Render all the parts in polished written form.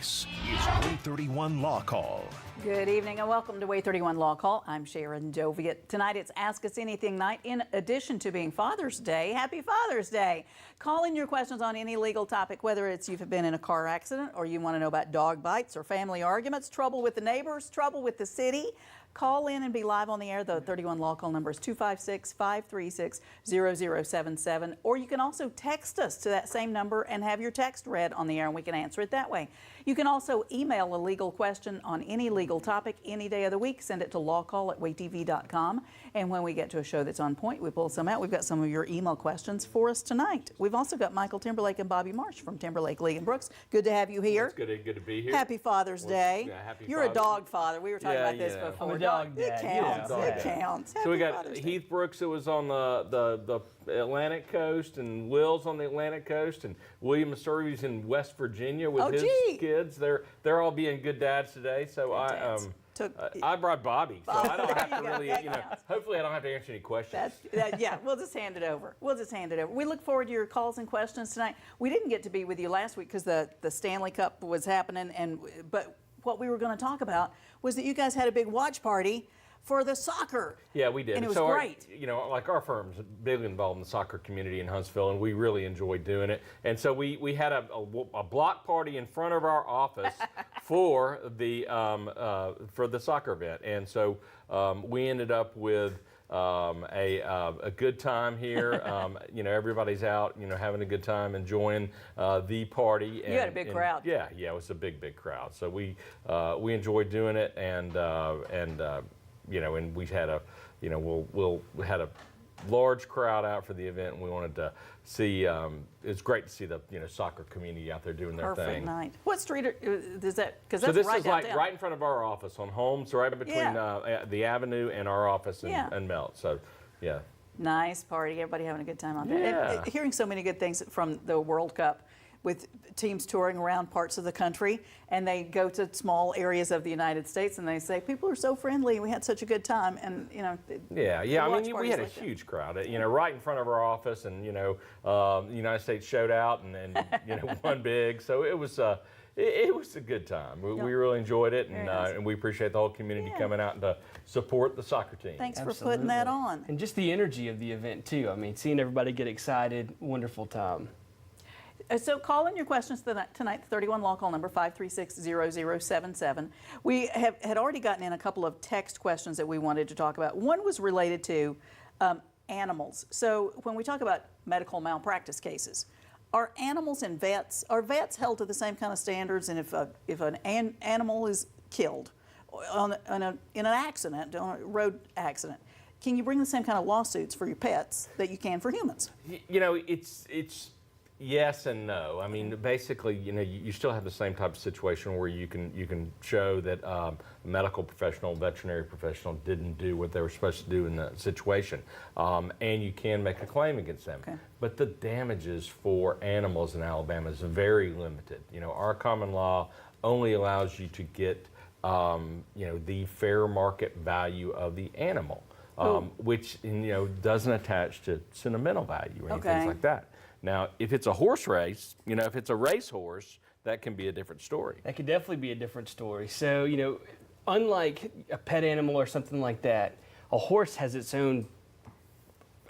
This is WAAY 31 Law Call. Good evening and welcome to WAAY 31 Law Call. I'm Sharon Doviet. Tonight it's Ask Us Anything night. In addition to being Father's Day, happy Father's Day. Call in your questions on any legal topic, whether it's you've been in a car accident or you want to know about dog bites or family arguments, trouble with the neighbors, trouble with the city. Call in and be live on the air. The 31 Law Call number is 256-536-0077. Or you can also text us to that same number and have your text read on the air, and we can answer it that way. You can also email a legal question on any legal topic any day of the week. Send it to lawcall@waaytv.com. And when we get to a show that's on point, we pull some out. We've got some of your email questions for us tonight. We've also got Michael Timberlake and Bobby Marsh from Timberlake, Lee and Brooks. Good to have you here. It's good to be here. Happy Father's Day. Yeah, happy You're a dog father. We were talking about this before. I'm a dog dad. It counts. Yeah, It counts. So we Happy got Father's Day. Heath Brooks, who was on the Atlantic coast, and Will's on the Atlantic coast, and William Missouri's in West Virginia with his kids. They're all being good dads today. So I brought Bobby, so I don't have to really, hopefully I don't have to answer any questions. Yeah, we'll just hand it over. We look forward to your calls and questions tonight. We didn't get to be with you last week because the Stanley Cup was happening, but what we were going to talk about was that you guys had a big watch party for the soccer. Yeah, we did. And it was great. Our firm's big involved in the soccer community in Huntsville, and we really enjoyed doing it. And so we had a block party in front of our office for the soccer event. And so we ended up with a good time here. Everybody's out, having a good time, enjoying the party. You had a big crowd. Yeah, it was a big crowd. So we enjoyed doing it, and we had we had a large crowd out for the event, and we wanted to see. It's great to see the soccer community out there doing their thing. Perfect night. What street is that? Because so that's this right is downtown. like right in front of our office on Holmes, right between the Avenue and our office and Melt. So yeah. Nice party. Everybody having a good time out there. Yeah. And hearing so many good things from the World Cup, with teams touring around parts of the country, and they go to small areas of the United States, and they say people are so friendly. We had such a good time, and we had a huge crowd, right in front of our office, and the United States showed out and won big. So it was a good time. We really enjoyed it, and we appreciate the whole community coming out to support the soccer team. Thanks for putting that on. And just the energy of the event too. I mean, seeing everybody get excited, wonderful time. So call in your questions tonight, the 31 Law Call number 536-0077. We had already gotten in a couple of text questions that we wanted to talk about. One was related to animals. So when we talk about medical malpractice cases, are animals and vets, are vets held to the same kind of standards? And if an animal is killed in an accident, on a road accident, can you bring the same kind of lawsuits for your pets that you can for humans? It's yes and no. I mean, basically, you still have the same type of situation where you can show that a medical professional, veterinary professional didn't do what they were supposed to do in the situation, and you can make a claim against them. Okay. But the damages for animals in Alabama is very limited. Our common law only allows you to get the fair market value of the animal, which doesn't attach to sentimental value or anything like that. Now, if it's a horse race, if it's a racehorse, that can be a different story. That could definitely be a different story. So, unlike a pet animal or something like that, a horse has its own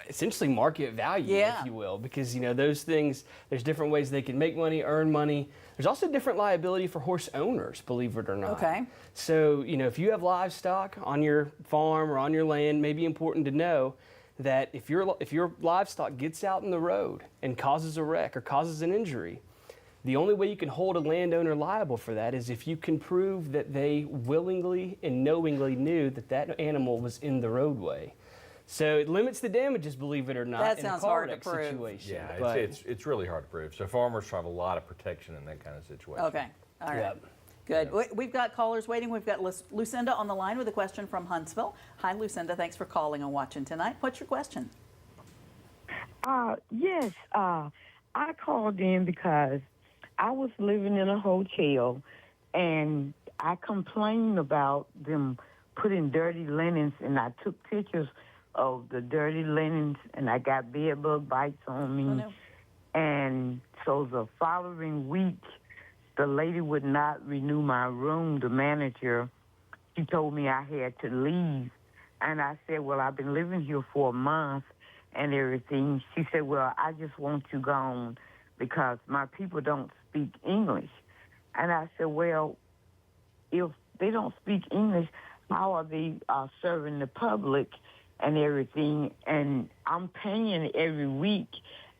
essentially market value, if you will, because those things, there's different ways they can make money, earn money. There's also different liability for horse owners, believe it or not. Okay. So, if you have livestock on your farm or on your land, it may be important to know that if your livestock gets out in the road and causes a wreck or causes an injury, the only way you can hold a landowner liable for that is if you can prove that they willingly and knowingly knew that animal was in the roadway. So it limits the damages, believe it or not, That in a sounds car hard to wreck prove. situation. Yeah, But- it's really hard to prove. So farmers have a lot of protection in that kind of situation. Okay. All right. Yep. Good. We've got callers waiting. We've got Lucinda on the line with a question from Huntsville. Hi, Lucinda. Thanks for calling and watching tonight. What's your question? Yes. I called in because I was living in a hotel, and I complained about them putting dirty linens, and I took pictures of the dirty linens, and I got bedbug bites on me. Oh, no. And so the following week, the lady would not renew my room, the manager. She told me I had to leave. And I said, well, I've been living here for a month and everything. She said, well, I just want you gone because my people don't speak English. And I said, well, if they don't speak English, how are they serving the public and everything? And I'm paying every week.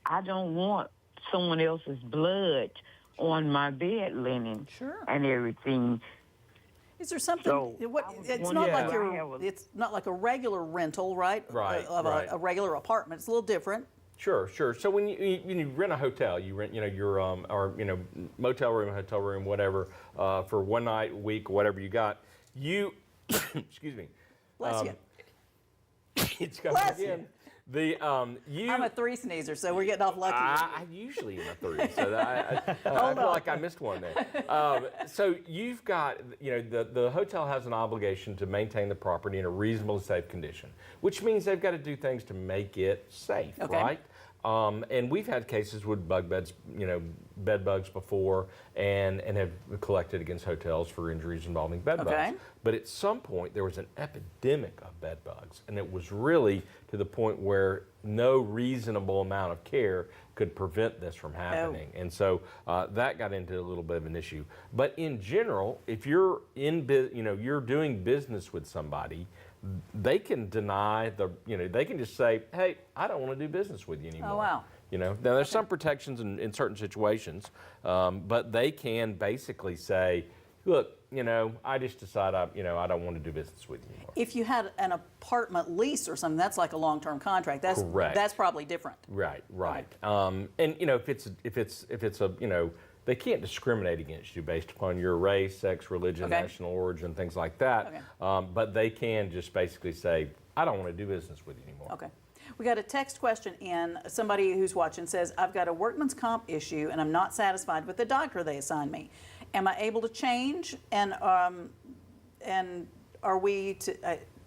I don't want someone else's blood on my bed linen and everything. Is there something? So, It's not like it's not like a regular rental, right? Right, Of right. a regular apartment. It's a little different. Sure, sure. So when you rent a hotel, you rent your or motel room, hotel room, whatever, for one night, a week, whatever you got. You excuse me. Bless you. It's coming Bless you. again. You. I'm a three sneezer, so we're getting off lucky. I usually am a three, so I feel like I missed one there. So you've got, the hotel has an obligation to maintain the property in a reasonable, safe condition, which means they've got to do things to make it safe, right? And we've had cases with bug beds, bed bugs before, and have collected against hotels for injuries involving bed bugs. But at some point, there was an epidemic of bed bugs, and it was really to the point where no reasonable amount of care could prevent this from happening. And so that got into a little bit of an issue. But in general, if you're you're doing business with somebody, they can deny they can just say, hey, I don't want to do business with you anymore. Oh, wow. Now there's some protections in certain situations, but they can basically say, look, I just decide I don't want to do business with you anymore. If you had an apartment lease or something, that's like a long-term contract. That's correct. That's probably different. Right. And if it's a they can't discriminate against you based upon your race, sex, religion, national origin, things like that. But they can just basically say, I don't want to do business with you anymore. Okay. We got a text question in. Somebody who's watching says, I've got a workman's comp issue and I'm not satisfied with the doctor they assigned me. Am I able to change? And are we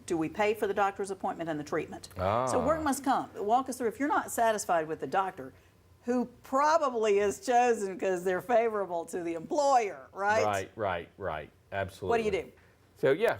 do we pay for the doctor's appointment and the treatment? So workman's comp, walk us through. If you're not satisfied with the doctor, who probably is chosen because they're favorable to the employer, right? Right. Absolutely. What do you do?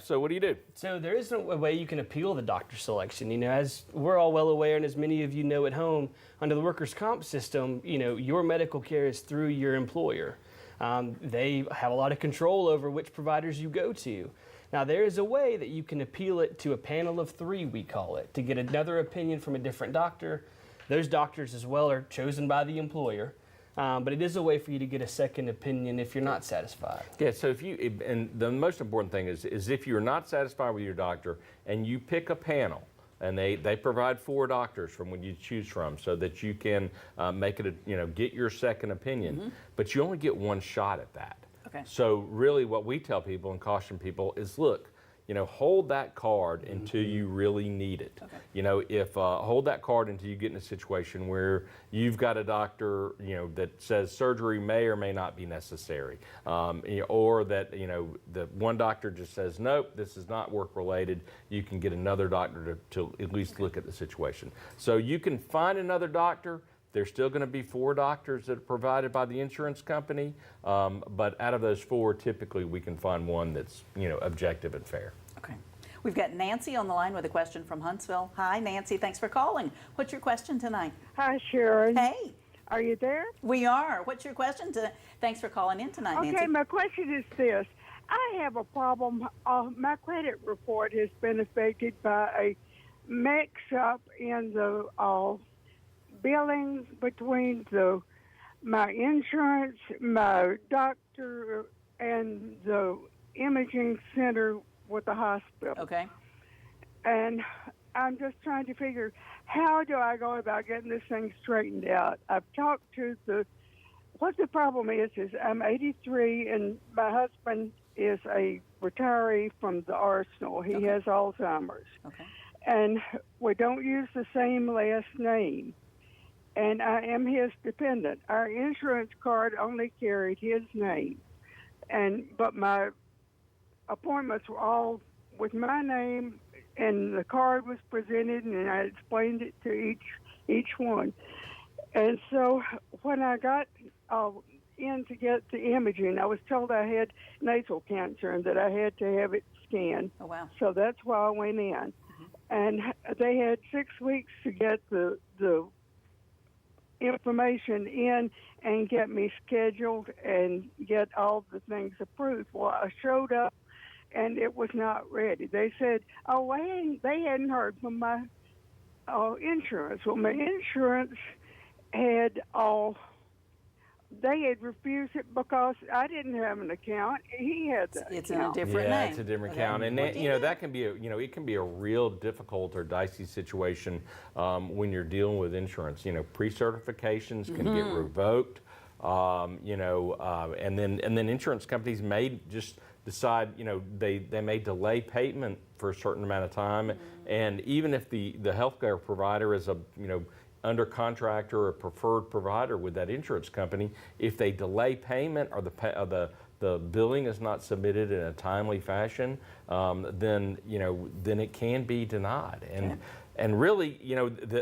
So what do you do? So there is a way you can appeal the doctor selection. As we're all well aware, and as many of you know at home, under the workers' comp system, your medical care is through your employer. They have a lot of control over which providers you go to. Now, there is a way that you can appeal it to a panel of 3, we call it, to get another opinion from a different doctor. Those doctors as well are chosen by the employer. But it is a way for you to get a second opinion if you're not satisfied. Yeah, so and the most important thing is if you're not satisfied with your doctor and you pick a panel, and they provide 4 doctors from when you choose from so that you can make it, get your second opinion, but you only get one shot at that. Okay. So really what we tell people and caution people is, look, hold that card until you really need it. If hold that card until you get in a situation where you've got a doctor, that says surgery may or may not be necessary, or that the one doctor just says nope, this is not work related. You can get another doctor to at least look at the situation. So you can find another doctor. There's still going to be 4 doctors that are provided by the insurance company, but out of those 4, typically we can find one that's objective and fair. Okay. We've got Nancy on the line with a question from Huntsville. Hi, Nancy. Thanks for calling. What's your question tonight? Hi, Sharon. Hey. Are you there? We are. What's your question? Thanks for calling in tonight, Nancy. Okay, my question is this. I have a problem. My credit report has been affected by a mix-up in the billing between my insurance, my doctor, and the imaging center with the hospital. Okay. And I'm just trying to figure, how do I go about getting this thing straightened out? I've talked to what the problem is I'm 83 and my husband is a retiree from the Arsenal. He has Alzheimer's. Okay. And we don't use the same last name. And I am his dependent. Our insurance card only carried his name. But my appointments were all with my name, and the card was presented, and I explained it to each one. And so when I got in to get the imaging. I was told I had nasal cancer and that I had to have it scanned. Oh, wow. So that's why I went in. And they had 6 weeks to get the information in and get me scheduled and get all the things approved. Well, I showed up and it was not ready. They said, oh, they hadn't heard from my insurance. Well, my insurance had they had refused it because I didn't have an account. He had the It's in a account. different Yeah, name. it's a different Okay. account, and that, that can be it can be a real difficult or dicey situation when you're dealing with insurance. Pre-certifications can get revoked. And then insurance companies may just decide, they may delay payment for a certain amount of time, and even if the healthcare provider is under contract or a preferred provider with that insurance company, if they delay payment or the billing is not submitted in a timely fashion, then it can be denied. And really,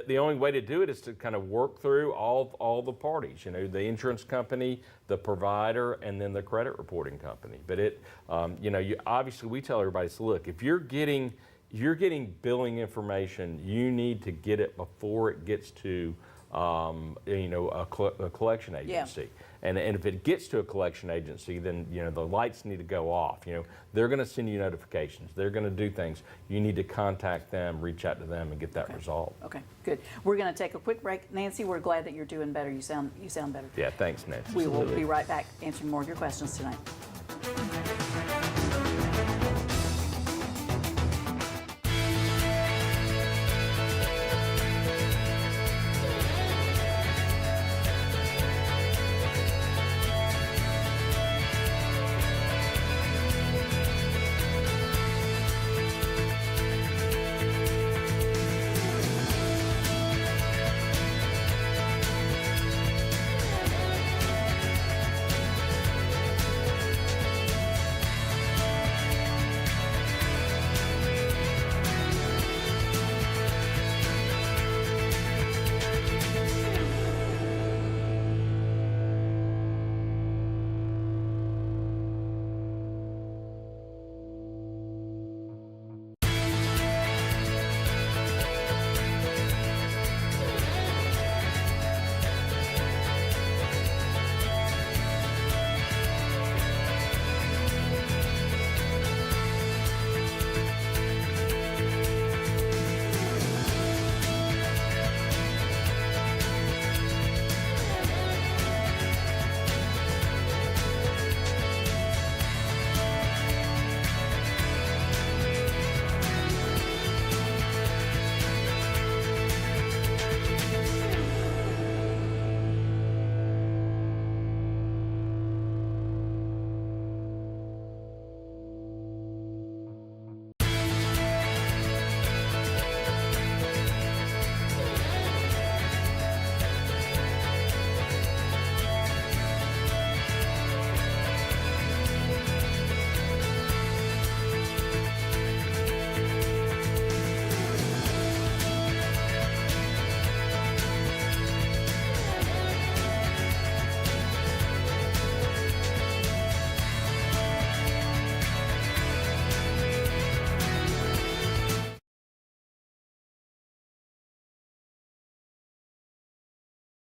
the only way to do it is to kind of work through all the parties, the insurance company, the provider, and then the credit reporting company. But obviously we tell everybody, so look, if you're getting billing information, you need to get it before it gets to a collection agency. And if it gets to a collection agency, then the lights need to go off. They're going to send you notifications. They're going to do things. You need to contact them, reach out to them, and get that resolved. Okay, good. We're going to take a quick break. Nancy, we're glad that you're doing better. You sound better. Yeah, thanks, Nancy. We will be right back answering more of your questions tonight.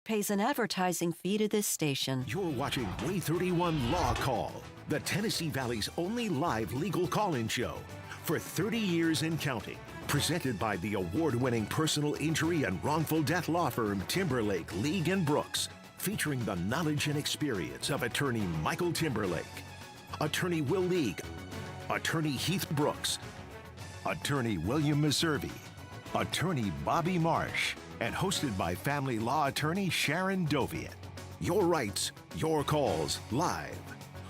Pays an advertising fee to this station. You're watching WAAY 31 Law Call, the Tennessee Valley's only live legal call-in show for 30 years and counting. Presented by the award-winning personal injury and wrongful death law firm Timberlake, League & Brooks, featuring the knowledge and experience of attorney Michael Timberlake, attorney Will League, attorney Heath Brooks, attorney William Meservey, attorney Bobby Marsh, and hosted by family law attorney Sharon Doviet. Your rights, your calls, live.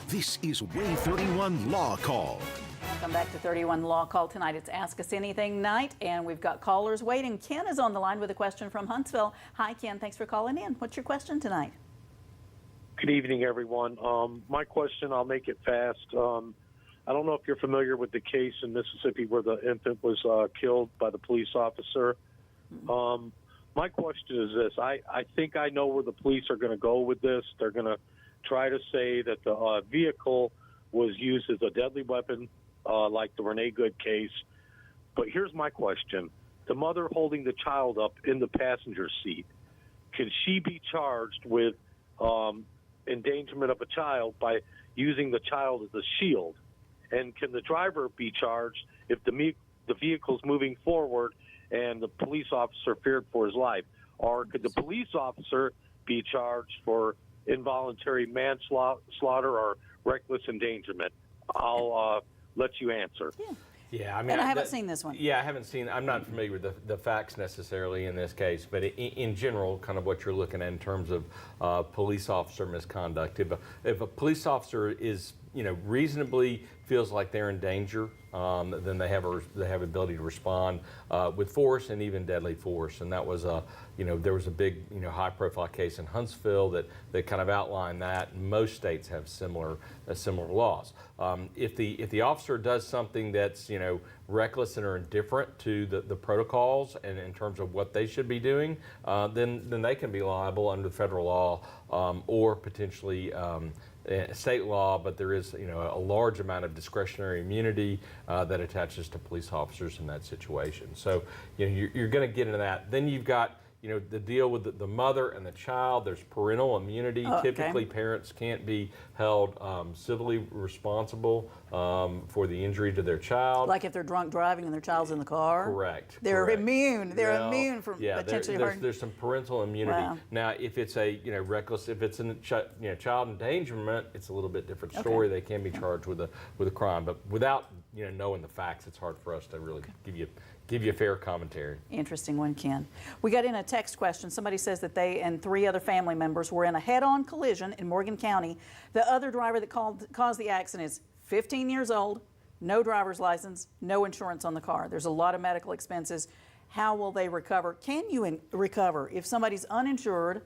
This is WAAY 31 Law Call. Welcome back to 31 Law Call tonight. It's Ask Us Anything night, and we've got callers waiting. Ken is on the line with a question from Huntsville. Hi, Ken. Thanks for calling in. What's your question tonight? Good evening, everyone. My question, I'll make it fast. I don't know if you're familiar with the case in Mississippi where the infant was killed by the police officer. My question is this. I think I know where the police are going to go with this. They're going to try to say that the vehicle was used as a deadly weapon, like the Renee Good case. But here's my question. The mother holding the child up in the passenger seat, can she be charged with endangerment of a child by using the child as a shield? And can the driver be charged if the vehicle's moving forward and the police officer feared for his life? Or could the police officer be charged for involuntary manslaughter or reckless endangerment? I'll let you answer. Yeah, I mean, And I haven't seen this one. Yeah, I haven't seen. I'm not familiar with the facts necessarily in this case, but in general, kind of what you're looking at in terms of police officer misconduct. If a police officer is, reasonably feels like they're in danger, then they have ability to respond with force and even deadly force. And that was there was a big high-profile case in Huntsville that kind of outlined that. Most states have similar laws. If the officer does something that's reckless and or indifferent to the protocols and in terms of what they should be doing, then they can be liable under federal law or potentially state law, but there is a large amount of discretionary immunity that attaches to police officers in that situation. So you're going to get into that. Then you've got the deal with the mother and the child. There's parental immunity. Typically, parents can't be held civilly responsible for the injury to their child. Like if they're drunk driving and their child's in the car? Correct. They're immune. They're Well, immune from potentially hurting. There's some parental immunity. Wow. Now, if it's a reckless, if it's a child endangerment, it's a little bit different story. They can be charged with a crime, but without knowing the facts, it's hard for us to really give you a fair commentary. Interesting one, Ken. We got in a text question. Somebody says that they and 3 other family members were in a head-on collision in Morgan County. The other driver that caused the accident is 15 years old, no driver's license, no insurance on the car. There's a lot of medical expenses. How will they recover? Can you recover if somebody's uninsured,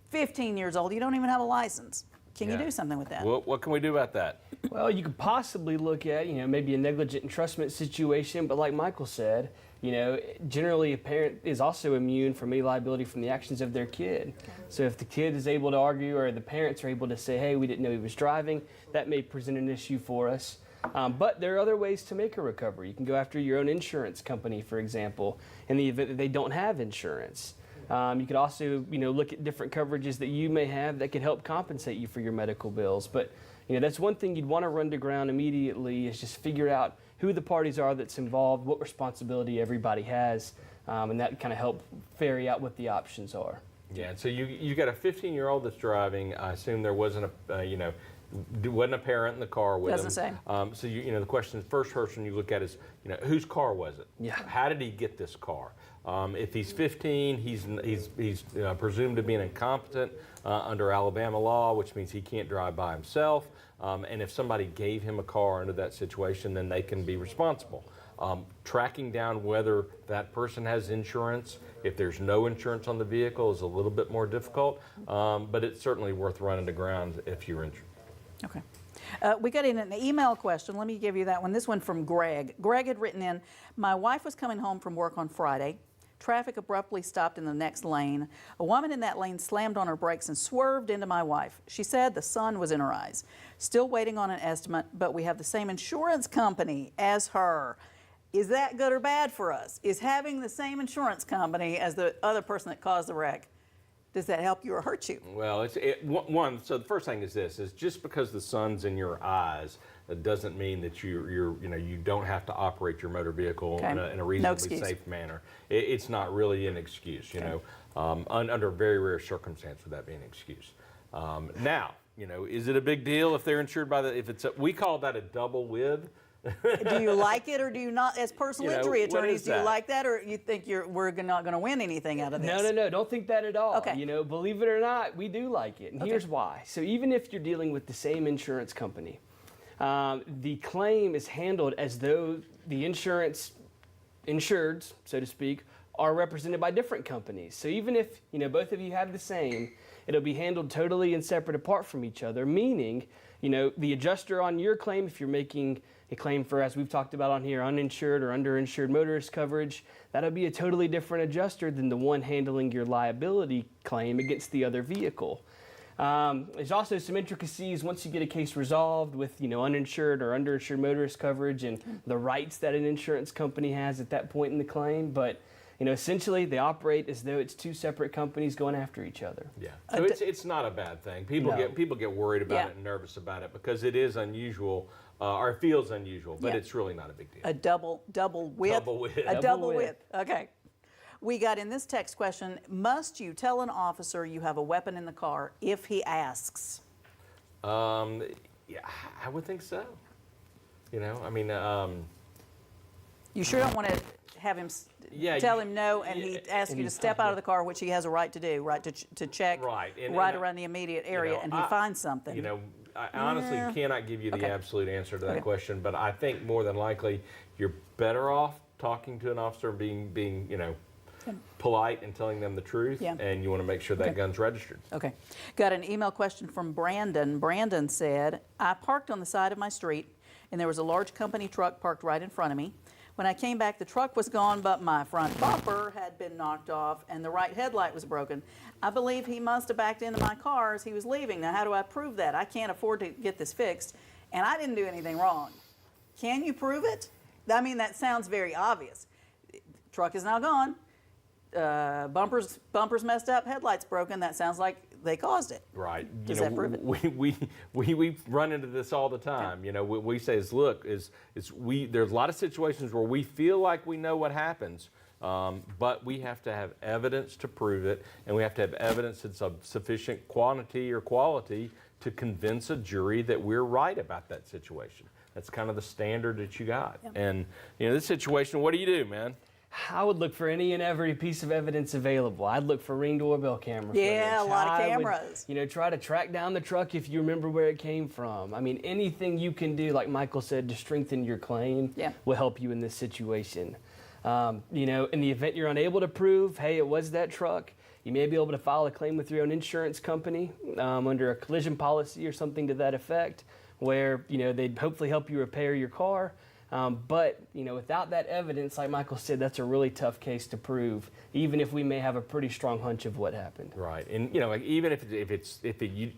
15 years old, you don't even have a license? Can you do something with that? What can we do about that? Well, you could possibly look at, maybe a negligent entrustment situation, but like Michael said, generally a parent is also immune from any liability from the actions of their kid. So if the kid is able to argue or the parents are able to say, hey, we didn't know he was driving, that may present an issue for us. But there are other ways to make a recovery. You can go after your own insurance company, for example, in the event that they don't have insurance. You could also, look at different coverages that you may have that could help compensate you for your medical bills. But, that's one thing you'd want to run to ground immediately is just figure out who the parties are that's involved, what responsibility everybody has, and that kind of help ferry out what the options are. Yeah, so you got a 15-year-old that's driving. I assume there wasn't wasn't a parent in the car with him. Doesn't say. So the question, first person you look at is, whose car was it? Yeah. How did he get this car? If he's 15, he's presumed to be an incompetent under Alabama law, which means he can't drive by himself. And if somebody gave him a car under that situation, then they can be responsible. Tracking down whether that person has insurance, if there's no insurance on the vehicle, is a little bit more difficult, but it's certainly worth running to ground if you're injured. Okay. We got in an email question. Let me give you that one. This one from Greg. Greg had written in, my wife was coming home from work on Friday. Traffic abruptly stopped in the next lane. A woman in that lane slammed on her brakes and swerved into my wife. She said the sun was in her eyes. Still waiting on an estimate, but we have the same insurance company as her. Is that good or bad for us? Is having the same insurance company as the other person that caused the wreck, does that help you or hurt you? Well, so the first thing is this, is just because the sun's in your eyes, it doesn't mean that you don't have to operate your motor vehicle in a reasonably safe manner. It's not really an excuse, under very rare circumstance would that be an excuse. Now, is it a big deal if they're insured by we call that a double with. Do you like it or do you not? As personal injury attorneys, do you like that, or you think we're not going to win anything out of this? No, don't think that at all. Okay. Believe it or not, we do like it, and here's why. So even if you're dealing with the same insurance company, the claim is handled as though the insureds, so to speak, are represented by different companies. So even if both of you have the same, it'll be handled totally and separate apart from each other, meaning the adjuster on your claim, if you're making a claim for, as we've talked about on here, uninsured or underinsured motorist coverage, that'll be a totally different adjuster than the one handling your liability claim against the other vehicle. There's also some intricacies once you get a case resolved with, uninsured or underinsured motorist coverage and the rights that an insurance company has at that point in the claim. But, essentially they operate as though it's two separate companies going after each other. Yeah. So it's not a bad thing. People get worried about it and nervous about it because it is unusual or it feels unusual, but it's really not a big deal. A double width. Double width. A double width. Okay. We got in this text question, must you tell an officer you have a weapon in the car if he asks? Yeah, I would think so. You sure don't want to have him tell him no and he asks you to step out of the car, which he has a right to do, right, to check around the immediate area and he finds something. I honestly cannot give you the absolute answer to that question, but I think more than likely you're better off talking to an officer and being polite and telling them the truth, and you want to make sure that gun's registered. Okay. Got an email question from Brandon. Brandon said, I parked on the side of my street and there was a large company truck parked right in front of me. When I came back, the truck was gone, but my front bumper had been knocked off and the right headlight was broken. I believe he must have backed into my car as he was leaving. Now, how do I prove that? I can't afford to get this fixed, and I didn't do anything wrong. Can you prove it? I mean, that sounds very obvious. Truck is now gone. Bumpers messed up, headlights broken. That sounds like they caused it. Right. Does that prove it? We run into this all the time. What we say is, look, there's a lot of situations where we feel like we know what happens, but we have to have evidence to prove it, and we have to have evidence that's of sufficient quantity or quality to convince a jury that we're right about that situation. That's kind of the standard that you got. Yep. And this situation, what do you do, man? I would look for any and every piece of evidence available. I'd look for Ring doorbell camera footage. Yeah, a lot of cameras. I would, try to track down the truck if you remember where it came from. I mean, anything you can do, like Michael said, to strengthen your claim will help you in this situation. In the event you're unable to prove, hey, it was that truck, you may be able to file a claim with your own insurance company under a collision policy or something to that effect, where they'd hopefully help you repair your car. But without that evidence, like Michael said, that's a really tough case to prove, even if we may have a pretty strong hunch of what happened. Right, and even if it's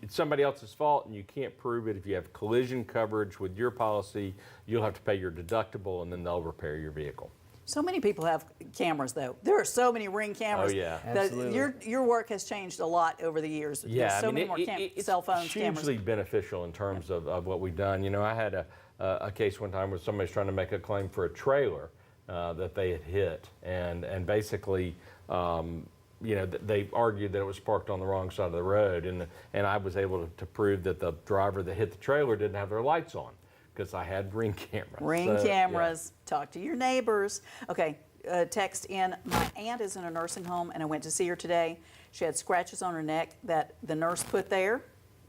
somebody else's fault and you can't prove it, if you have collision coverage with your policy, you'll have to pay your deductible, and then they'll repair your vehicle. So many people have cameras, though. There are so many Ring cameras. Oh, yeah. Absolutely. Your work has changed a lot over the years. Yeah, There's so many more cell phones, it's cameras. hugely beneficial in terms of what we've done. I had a case one time where somebody's trying to make a claim for a trailer that they had hit, and basically, they argued that it was parked on the wrong side of the road, and I was able to prove that the driver that hit the trailer didn't have their lights on, because I had Ring cameras. Ring cameras. Yeah. Talk to your neighbors. Okay, text in, my aunt is in a nursing home and I went to see her today. She had scratches on her neck that the nurse put there.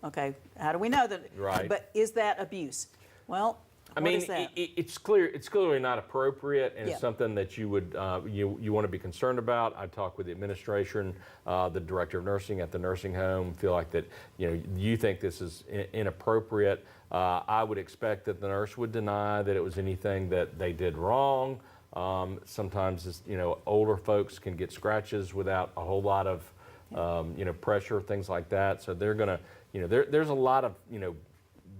Okay, how do we know that? Right. But is that abuse? Well, it's clear. It's clearly not appropriate, and Yeah. it's something that you would you want to be concerned about. I talked with the administration, the director of nursing at the nursing home. Feel like that you think this is inappropriate. I would expect that the nurse would deny that it was anything that they did wrong. Sometimes older folks can get scratches without a whole lot of pressure, things like that. So they're gonna there's a lot of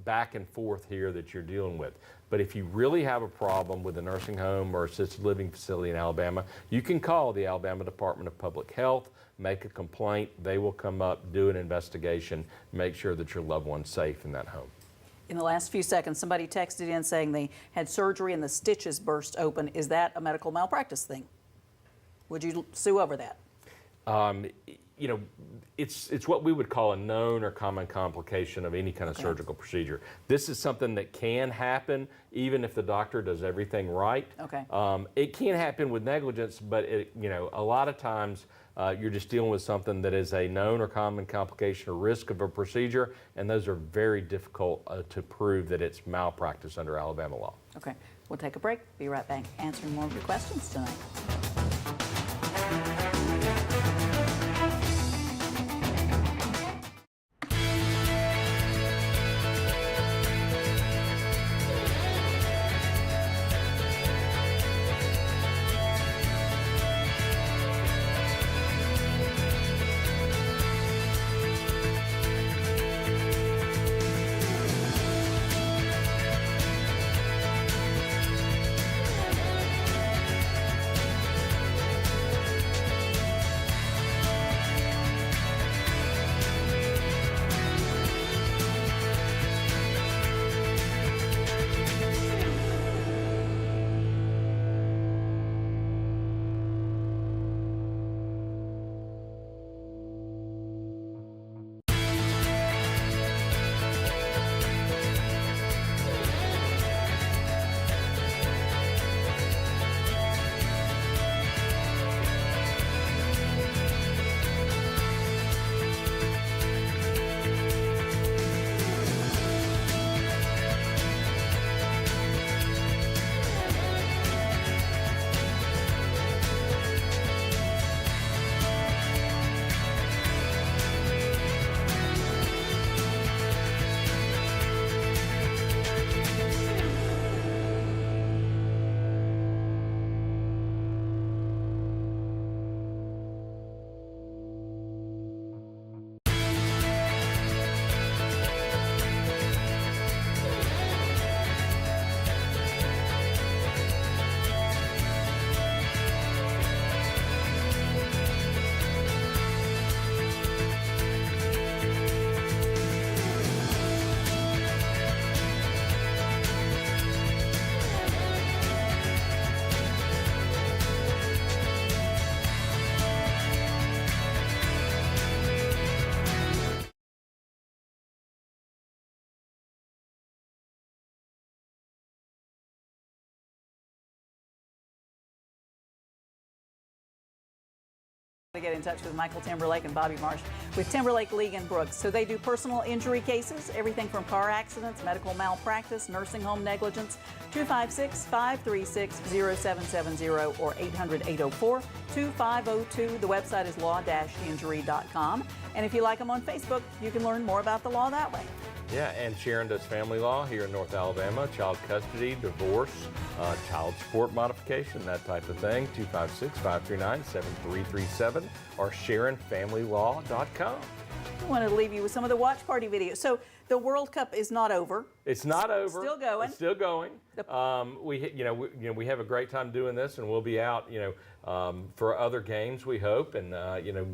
back and forth here that you're dealing with. But if you really have a problem with a nursing home or assisted living facility in Alabama, you can call the Alabama Department of Public Health, make a complaint. They will come up, do an investigation, make sure that your loved one's safe in that home. In the last few seconds, somebody texted in saying they had surgery and the stitches burst open. Is that a medical malpractice thing? Would you sue over that? It's what we would call a known or common complication of any kind of surgical procedure. This is something that can happen even if the doctor does everything right. Okay. It can happen with negligence, but a lot of times you're just dealing with something that is a known or common complication or risk of a procedure, and those are very difficult to prove that it's malpractice under Alabama law. Okay. We'll take a break. Be right back answering more of your questions tonight. to get in touch with Michael Timberlake and Bobby Marsh with Timberlake, League and Brooks. So they do personal injury cases, everything from car accidents, medical malpractice, nursing home negligence. 256-536-0770 or 800-804-2502. The website is law-injury.com. And if you like them on Facebook, you can learn more about the law that way. Yeah, and Sharon does family law here in North Alabama, child custody, divorce, child support modification, that type of thing. 256-539-7337 or SharonFamilyLaw.com. I wanted to leave you with some of the watch party videos. So the World Cup is not over. It's not over. Still going. It's still going. We have a great time doing this, and we'll be out, for other games, we hope, and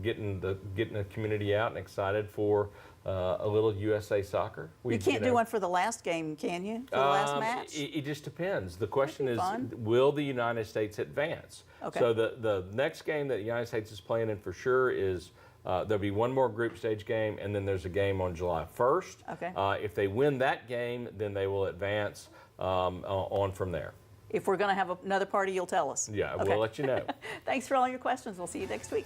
getting the community out and excited for a little USA soccer. You can't do one for the last game, can you? For the last match? It just depends. The question is, fun. will the United States advance? Okay. So the next game that the United States is playing in for sure is there'll be one more group stage game, and then there's a game on July 1st. Okay. If they win that game, then they will advance on from there. If we're going to have another party, you'll tell us. Yeah, Okay. we'll let you know. Thanks for all your questions. We'll see you next week.